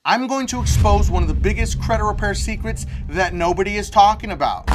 I'm going to expose one of the biggest credit repair secrets that nobody is talking about.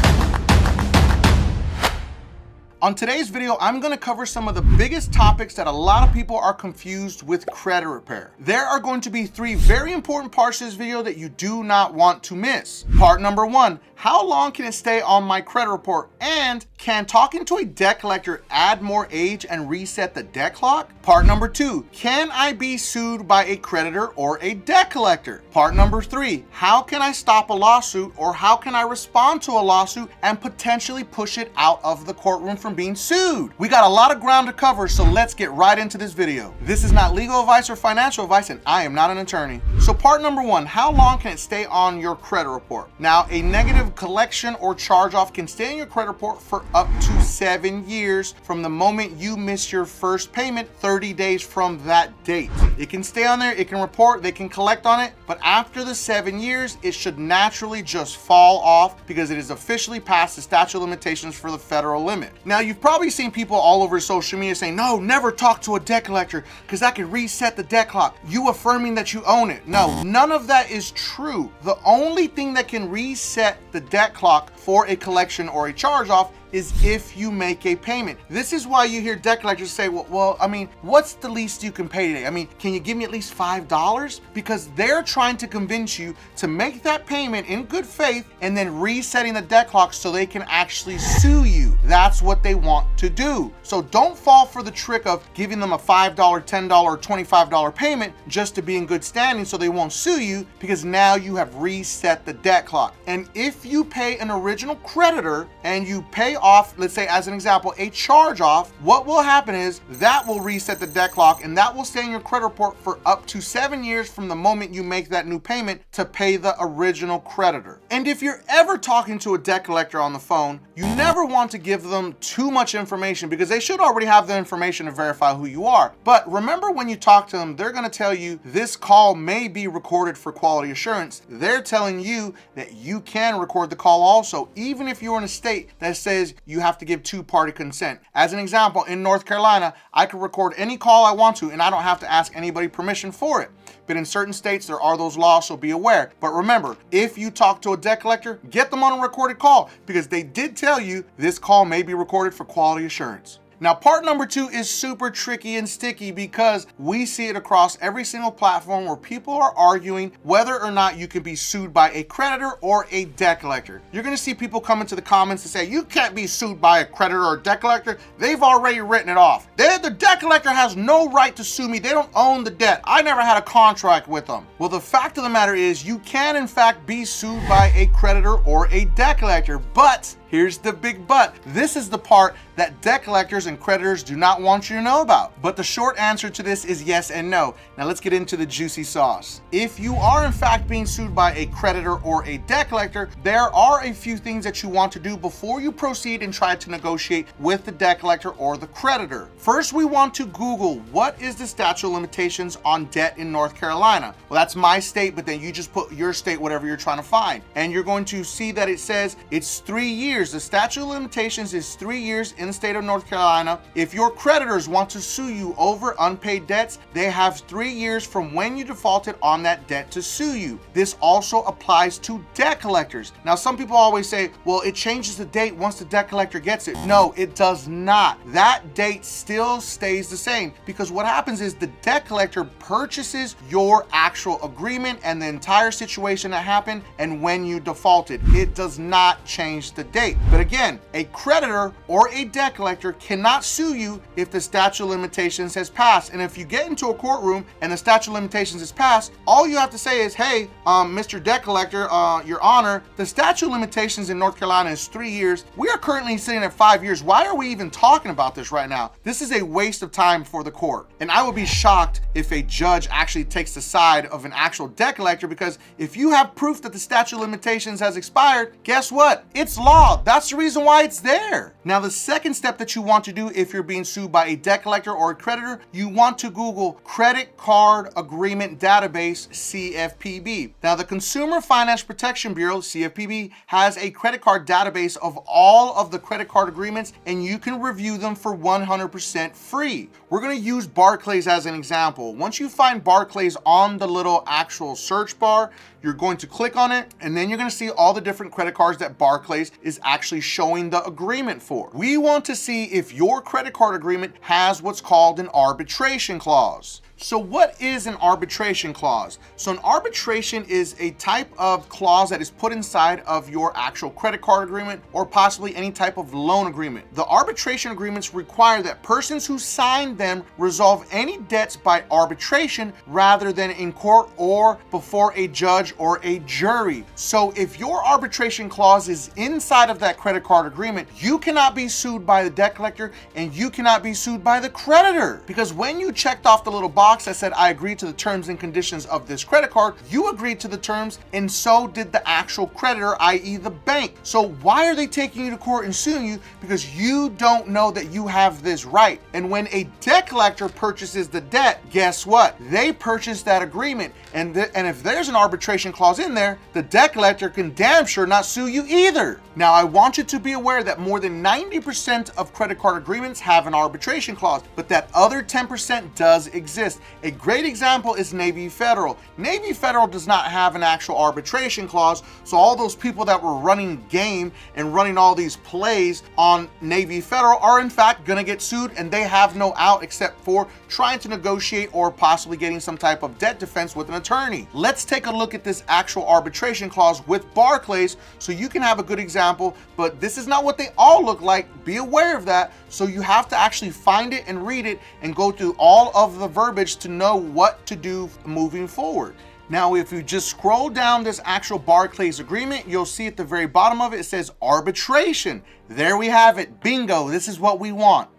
On today's video, I'm going to cover some of the biggest topics that a lot of people are confused with credit repair. There are going to be 3 very important parts to this video that you do not want to miss. Part number 1, how long can it stay on my credit report? And can talking to a debt collector add more age and reset the debt clock? Part number 2, can I be sued by a creditor or a debt collector? Part number 3, how can I stop a lawsuit, or how can I respond to a lawsuit and potentially push it out of the courtroom from being sued? We got a lot of ground to cover, so let's get right into this video. This is not legal advice or financial advice, and I am not an attorney. So part number 1, how long can it stay on your credit report? Now, a negative collection or charge off can stay in your credit report for up to 7 years from the moment you miss your first payment, 30 days from that date. It can stay on there, it can report, they can collect on it, but after the 7 years, it should naturally just fall off because it is officially past the statute of limitations for the federal limit. Now, you've probably seen people all over social media saying, no, never talk to a debt collector because that could reset the debt clock. You affirming that you own it. No, none of that is true. The only thing that can reset the debt clock for a collection or a charge off is if you make a payment. This is why you hear debt collectors say, well, I mean, what's the least you can pay today? I mean, can you give me at least $5? Because they're trying to convince you to make that payment in good faith and then resetting the debt clock so they can actually sue you. That's what they want to do. So don't fall for the trick of giving them a $5, $10, or $25 payment just to be in good standing so they won't sue you, because now you have reset the debt clock. And if you pay an original creditor and you pay off, let's say as an example, a charge off, what will happen is that will reset the debt clock, and that will stay in your credit report for up to 7 years from the moment you make that new payment to pay the original creditor. And if you're ever talking to a debt collector on the phone, you never want to give them too much information because they should already have the information to verify who you are. But remember, when you talk to them, they're going to tell you this call may be recorded for quality assurance. They're telling you that you can record the call also, even if you're in a state that says you have to give 2-party consent. As an example, in North Carolina, I can record any call I want to and I don't have to ask anybody permission for it. But in certain states, there are those laws, so be aware. But remember, if you talk to a debt collector, get them on a recorded call because they did tell you this call may be recorded for quality assurance. Now, part number 2 is super tricky and sticky because we see it across every single platform where people are arguing whether or not you can be sued by a creditor or a debt collector. You're going to see people come into the comments and say, you can't be sued by a creditor or a debt collector. They've already written it off. The debt collector has no right to sue me. They don't own the debt. I never had a contract with them. Well, the fact of the matter is you can, in fact, be sued by a creditor or a debt collector, but here's the big but. This is the part that debt collectors and creditors do not want you to know about. But the short answer to this is yes and no. Now let's get into the juicy sauce. If you are in fact being sued by a creditor or a debt collector, there are a few things that you want to do before you proceed and try to negotiate with the debt collector or the creditor. First, we want to Google what is the statute of limitations on debt in North Carolina. Well, that's my state, but then you just put your state, whatever you're trying to find. And you're going to see that it says it's 3 years. The statute of limitations is 3 years in the state of North Carolina. If your creditors want to sue you over unpaid debts, they have 3 years from when you defaulted on that debt to sue you. This also applies to debt collectors. Now, some people always say, well, it changes the date once the debt collector gets it. No, it does not. That date still stays the same because what happens is the debt collector purchases your actual agreement and the entire situation that happened and when you defaulted. It does not change the date. But again, a creditor or a debt collector cannot sue you if the statute of limitations has passed. And if you get into a courtroom and the statute of limitations is passed, all you have to say is, hey, Mr. Debt Collector, Your Honor, the statute of limitations in North Carolina is 3 years. We are currently sitting at 5 years. Why are we even talking about this right now? This is a waste of time for the court. And I would be shocked if a judge actually takes the side of an actual debt collector, because if you have proof that the statute of limitations has expired, guess what? It's law. law. That's the reason why it's there. Now, the second step that you want to do if you're being sued by a debt collector or a creditor, you want to Google Credit Card Agreement Database, CFPB. Now, the Consumer Finance Protection Bureau, CFPB, has a credit card database of all of the credit card agreements, and you can review them for 100% free. We're going to use Barclays as an example. Once you find Barclays on the little actual search bar, you're going to click on it, and then you're going to see all the different credit cards that Barclays is actually showing the agreement for. We want to see if your credit card agreement has what's called an arbitration clause. So what is an arbitration clause? So an arbitration is a type of clause that is put inside of your actual credit card agreement or possibly any type of loan agreement. The arbitration agreements require that persons who sign them resolve any debts by arbitration rather than in court or before a judge or a jury. So if your arbitration clause is inside of that credit card agreement, you cannot be sued by the debt collector and you cannot be sued by the creditor, because when you checked off the little box that said I agree to the terms and conditions of this credit card, you agreed to the terms, and so did the actual creditor, i.e. the bank. So why are they taking you to court and suing you? Because you don't know that you have this right. And when a debt collector purchases the debt, guess what? They purchase that agreement, and if there's an arbitration clause in there, the debt collector can damn sure not sue you either. Now, I want you to be aware that more than 90% of credit card agreements have an arbitration clause, but that other 10% does exist. A great example is Navy Federal. Navy Federal does not have an actual arbitration clause, so all those people that were running game and running all these plays on Navy Federal are in fact gonna get sued, and they have no out except for trying to negotiate or possibly getting some type of debt defense with an attorney. Let's take a look at this actual arbitration clause with Barclays so you can have a good example, but this is not what they all look like. Be aware of that. So you have to actually find it and read it and go through all of the verbiage to know what to do moving forward. Now, if you just scroll down this actual Barclays agreement, you'll see at the very bottom of it, it says arbitration. There we have it. Bingo. This is what we want.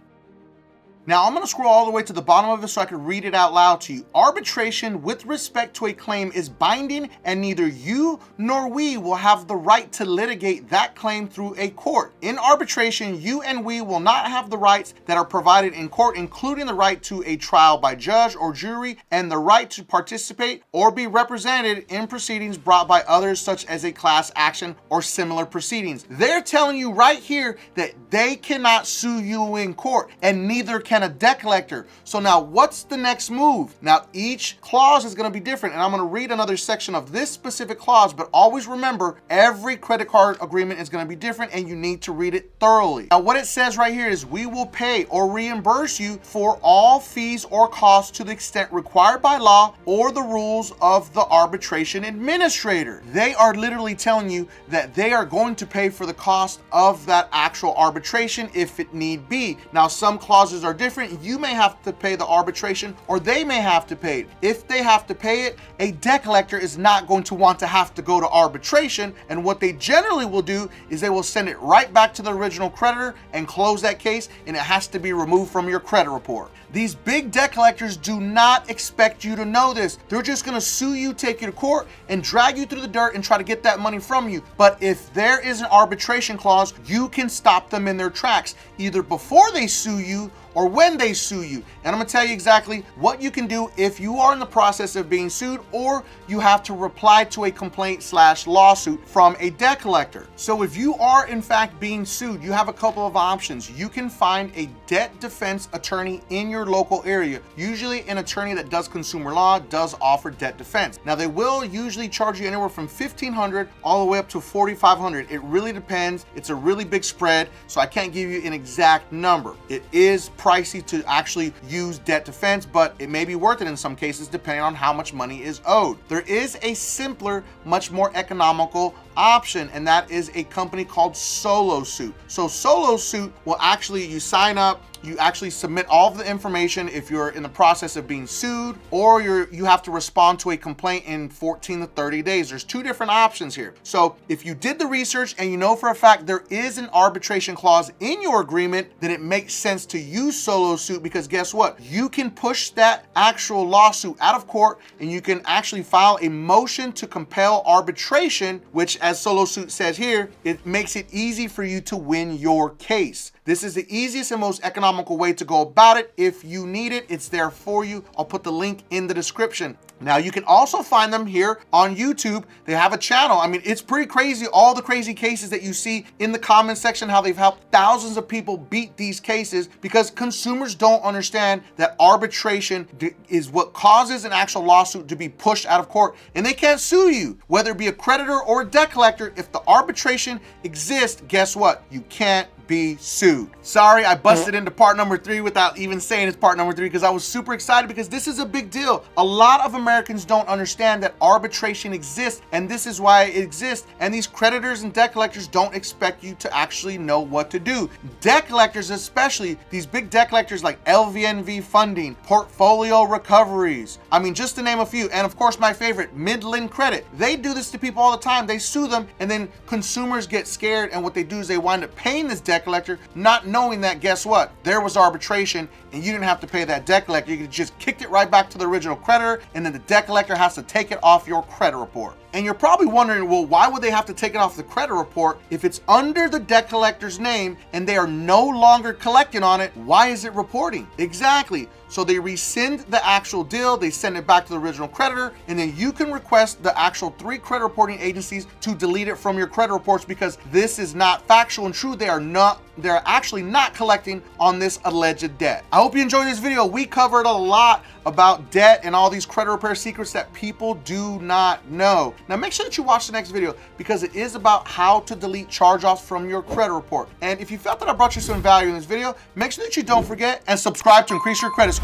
Now, I'm going to scroll all the way to the bottom of it so I can read it out loud to you. Arbitration with respect to a claim is binding, and neither you nor we will have the right to litigate that claim through a court. In arbitration, you and we will not have the rights that are provided in court, including the right to a trial by judge or jury and the right to participate or be represented in proceedings brought by others, such as a class action or similar proceedings. They're telling you right here that they cannot sue you in court, and neither can a debt collector. So now what's the next move? Now, each clause is going to be different, and I'm going to read another section of this specific clause, but always remember every credit card agreement is going to be different and you need to read it thoroughly. Now, what it says right here is we will pay or reimburse you for all fees or costs to the extent required by law or the rules of the arbitration administrator. They are literally telling you that they are going to pay for the cost of that actual arbitration if it need be. Now, some clauses are different. You may have to pay the arbitration or they may have to pay it. If they have to pay it, a debt collector is not going to want to have to go to arbitration, and what they generally will do is they will send it right back to the original creditor and close that case, and it has to be removed from your credit report. These big debt collectors do not expect you to know this. They're just going to sue you, take you to court, and drag you through the dirt and try to get that money from you. But if there is an arbitration clause, you can stop them in their tracks, either before they sue you or when they sue you. And I'm gonna tell you exactly what you can do if you are in the process of being sued, or you have to reply to a complaint/lawsuit from a debt collector. So if you are in fact being sued, you have a couple of options. You can find a debt defense attorney in your local area. Usually an attorney that does consumer law does offer debt defense. Now, they will usually charge you anywhere from $1,500 all the way up to $4,500. It really depends. It's a really big spread, so I can't give you an exact number. It is pricey to actually use debt defense, but it may be worth it in some cases depending on how much money is owed. There is a simpler, much more economical option, and that is a company called Solo Suit. So Solo Suit will actually, you sign up, You actually submit all of the information if you're in the process of being sued, or you have to respond to a complaint in 14 to 30 days. There's two different options here. So if you did the research and you know for a fact there is an arbitration clause in your agreement, then it makes sense to use solo suit, because guess what? You can push that actual lawsuit out of court and you can actually file a motion to compel arbitration, which, as solo suit says here, it makes it easy for you to win your case. This is the easiest and most economical way to go about it. If you need it, it's there for you. I'll put the link in the description. Now, you can also find them here on YouTube. They have a channel. I mean, it's pretty crazy, all the crazy cases that you see in the comment section, how they've helped thousands of people beat these cases, because consumers don't understand that arbitration is what causes an actual lawsuit to be pushed out of court, and they can't sue you, whether it be a creditor or a debt collector. If the arbitration exists, guess what? You can't be sued. Sorry, I busted into part number 3 without even saying it's part number 3, because I was super excited, because this is a big deal. A lot of Americans don't understand that arbitration exists, and this is why it exists. And these creditors and debt collectors don't expect you to actually know what to do. Debt collectors, especially these big debt collectors like LVNV Funding, Portfolio Recoveries, I mean, just to name a few, and of course my favorite, Midland Credit. They do this to people all the time. They sue them, and then consumers get scared, and what they do is they wind up paying this debt collector, not knowing that, guess what? There was arbitration and you didn't have to pay that debt collector. You just kicked it right back to the original creditor, and then the debt collector has to take it off your credit report. And you're probably wondering, well, why would they have to take it off the credit report if it's under the debt collector's name and they are no longer collecting on it? Why is it reporting? Exactly. So they rescind the actual deal, they send it back to the original creditor, and then you can request the actual 3 credit reporting agencies to delete it from your credit reports, because this is not factual and true. They're actually not collecting on this alleged debt. I hope you enjoyed this video. We covered a lot about debt and all these credit repair secrets that people do not know. Now make sure that you watch the next video, because it is about how to delete charge-offs from your credit report. And if you felt that I brought you some value in this video, make sure that you don't forget and subscribe to increase your credit score.